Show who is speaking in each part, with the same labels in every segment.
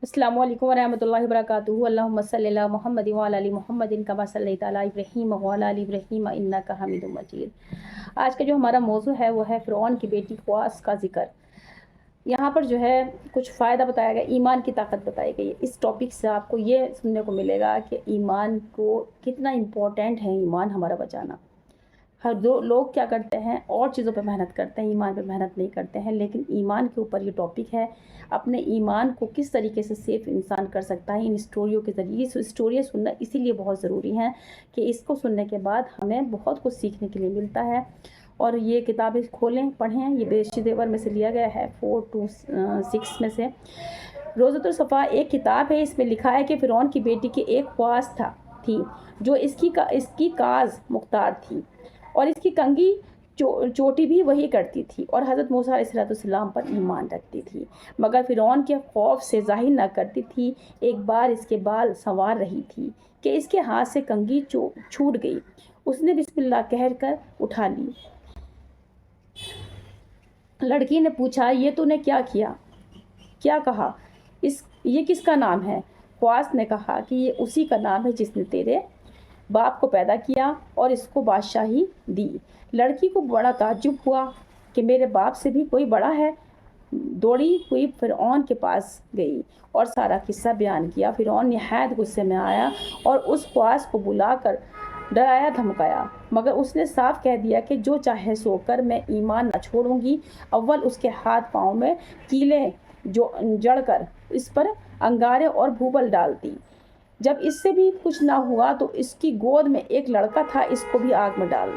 Speaker 1: السلام علیکم ورحمۃ اللہ وبرکاتہ۔ اللہم صلی علی محمد وعلی آل محمد کما صلیت علی ابراہیم وعلی آل ابراہیم انک حمید مجید۔ آج کا جو ہمارا موضوع ہے وہ ہے فرعون کی بیٹی خواص کا ذکر۔ یہاں پر جو ہے کچھ فائدہ بتایا گیا، ایمان کی طاقت بتائی گئی ہے۔ اس ٹاپک سے آپ کو یہ سننے کو ملے گا کہ ایمان کو کتنا امپورٹنٹ ہے، ایمان ہمارا بچانا۔ ہر دو لوگ کیا کرتے ہیں، اور چیزوں پہ محنت کرتے ہیں، ایمان پہ محنت نہیں کرتے ہیں، لیکن ایمان کے اوپر یہ ٹاپک ہے۔ اپنے ایمان کو کس طریقے سے سیف انسان کر سکتا ہے، ان اسٹوریوں کے ذریعے۔ اسٹوریاں سننا اسی لیے بہت ضروری ہیں کہ اس کو سننے کے بعد ہمیں بہت کچھ سیکھنے کے لیے ملتا ہے۔ اور یہ کتابیں کھولیں، پڑھیں۔ یہ بہشتی زیور میں سے لیا گیا ہے، 4 to 6 میں سے۔ روضۃ الصفا ایک کتاب ہے، اس میں لکھا ہے کہ فرعون کی بیٹی کی ایک خواص تھی جو اس کی کاز مختار تھی، اور اس کی کنگھی چوٹی بھی وہی کرتی تھی، اور حضرت موسیٰ علیہ السلام پر ایمان رکھتی تھی، مگر فرعون کے خوف سے ظاہر نہ کرتی تھی۔ ایک بار اس کے بال سنوار رہی تھی کہ اس کے ہاتھ سے کنگھی چھوٹ گئی۔ اس نے بسم اللہ کہہ کر اٹھا لی۔ لڑکی نے پوچھا، یہ تو نے کیا کہا؟ یہ کس کا نام ہے؟ خواص نے کہا کہ یہ اسی کا نام ہے جس نے تیرے باپ کو پیدا کیا اور اس کو بادشاہی دی۔ لڑکی کو بڑا تعجب ہوا کہ میرے باپ سے بھی کوئی بڑا ہے۔ دوڑی ہوئی فرعون کے پاس گئی اور سارا قصہ بیان کیا۔ فرعون نہایت غصے میں آیا اور اس خواص کو بلا کر ڈرایا دھمکایا، مگر اس نے صاف کہہ دیا کہ جو چاہے سو کر، میں ایمان نہ چھوڑوں گی۔ اول اس کے ہاتھ پاؤں میں کیلیں جڑ کر اس پر انگارے اور بھوبل ڈالتی۔ جب اس سے بھی کچھ نہ ہوا تو اس کی گود میں ایک لڑکا تھا، اس کو بھی آگ میں ڈال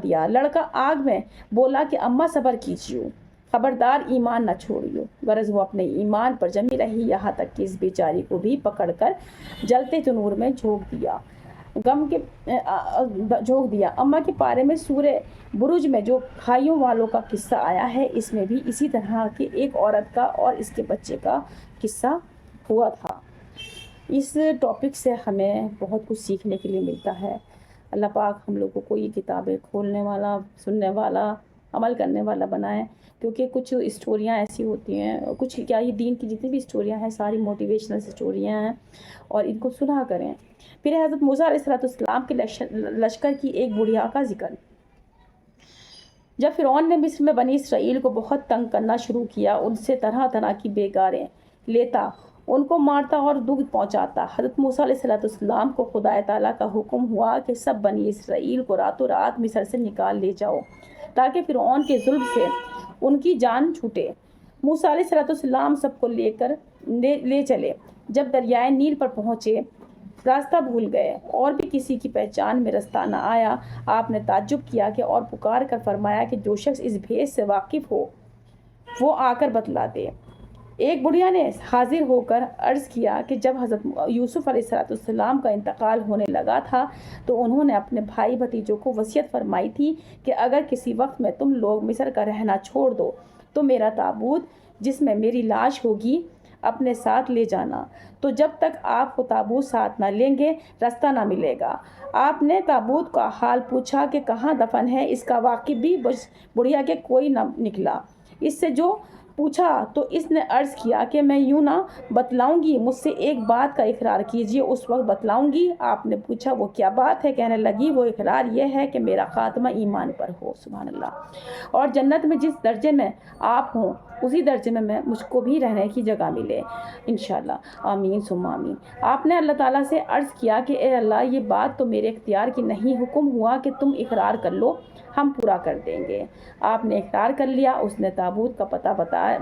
Speaker 1: دیا۔ لڑکا آگ میں بولا کہ اماں صبر کیجیے، خبردار ایمان نہ چھوڑیو۔ غرض وہ اپنے ایمان پر جمی رہی، یہاں تک کہ اس بیچاری کو بھی پکڑ کر جلتے تنور میں جھونک دیا۔ اماں کے پارے میں سورہ بروج میں جو کھائیوں والوں کا قصہ آیا ہے، اس میں بھی اسی طرح کی ایک عورت کا اور اس کے بچے کا قصہ ہوا تھا۔ اس ٹاپک سے ہمیں بہت کچھ سیکھنے کے لیے ملتا ہے۔ اللہ پاک ہم لوگوں کو یہ کتابیں کھولنے والا، سننے والا، عمل کرنے والا بنائے، کیونکہ کچھ اسٹوریاں ایسی ہوتی ہیں، کچھ کیا یہ دین کی جتنی بھی اسٹوریاں ہیں ساری موٹیویشنل اسٹوریاں ہیں، اور ان کو سنا کریں۔ پھر حضرت موسیٰ علیہ السلام کے لشکر کی ایک بڑھیا کا ذکر۔ جب فرعون نے مصر میں بنی اسرائیل کو بہت تنگ کرنا شروع کیا، ان سے طرح طرح کی بیگاریں لیتا، ان کو مارتا اور دکھ پہنچاتا، حضرت موسیٰ علیہ السلام کو خدا تعالیٰ کا حکم ہوا کہ سب بنی اسرائیل کو راتوں رات مصر سے نکال لے جاؤ، تاکہ فرعون کے ظلم سے ان کی جان چھوٹے۔ موسیٰ علیہ السلام سب کو لے چلے۔ جب دریائے نیل پر پہنچے، راستہ بھول گئے اور بھی کسی کی پہچان میں رستہ نہ آیا۔ آپ نے تعجب کیا کہ اور پکار کر فرمایا کہ جو شخص اس بھیس سے واقف ہو وہ آ کر بتلا دے۔ ایک بڑھیا نے حاضر ہو کر عرض کیا کہ جب حضرت یوسف علیہ السلام کا انتقال ہونے لگا تھا تو انہوں نے اپنے بھائی بھتیجوں کو وصیت فرمائی تھی کہ اگر کسی وقت میں تم لوگ مصر کا رہنا چھوڑ دو تو میرا تابوت جس میں میری لاش ہوگی اپنے ساتھ لے جانا۔ تو جب تک آپ کو تابوت ساتھ نہ لیں گے راستہ نہ ملے گا۔ آپ نے تابوت کا حال پوچھا کہ کہاں دفن ہے، اس کا واقف بھی بڑھیا کہ کوئی نہ نکلا۔ اس سے جو پوچھا تو اس نے عرض کیا کہ میں یوں نہ بتلاؤں گی، مجھ سے ایک بات کا اقرار کیجیے، اس وقت بتلاؤں گی۔ آپ نے پوچھا وہ کیا بات ہے؟ کہنے لگی وہ اقرار یہ ہے کہ میرا خاتمہ ایمان پر ہو، سبحان اللہ، اور جنت میں جس درجے میں آپ ہوں اسی درجے میں مجھ کو بھی رہنے کی جگہ ملے انشاءاللہ، آمین ثم آمین۔ آپ نے اللہ تعالیٰ سے عرض کیا کہ اے اللہ، یہ بات تو میرے اختیار کی نہیں، حکم ہوا کہ تم اقرار کر لو، ہم پورا کر دیں گے۔ آپ نے اقرار کر لیا۔ اس نے تابوت کا پتہ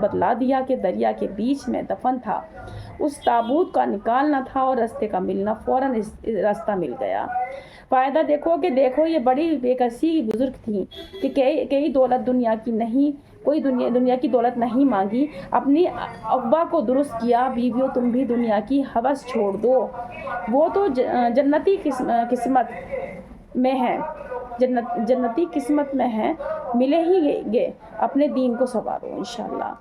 Speaker 1: بتلا دیا کہ دریا کے بیچ میں دفن تھا۔ اس تابوت کا نکالنا تھا اور رستے کا ملنا، فوراً راستہ مل گیا۔ فائدہ دیکھو یہ بڑی بے کسی بزرگ تھیں کہ کئی دولت دنیا کی نہیں، کوئی دنیا کی دولت نہیں مانگی، اپنی اقبا کو درست کیا۔ بیویوں تم بھی دنیا کی ہوس چھوڑ دو، وہ تو جنتی قسمت میں ہے، جنتی قسمت میں ہے، ملے ہی گے، اپنے دین کو سنوارو انشاءاللہ۔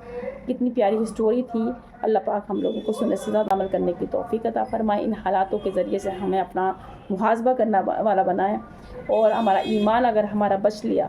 Speaker 1: کتنی پیاری اسٹوری تھی۔ اللہ پاک ہم لوگوں کو سننے سے زیادہ عمل کرنے کی توفیق عطا فرمائے۔ ان حالاتوں کے ذریعے سے ہمیں اپنا محاسبہ کرنا والا بنائے، اور ہمارا ایمان اگر ہمارا بچ لیا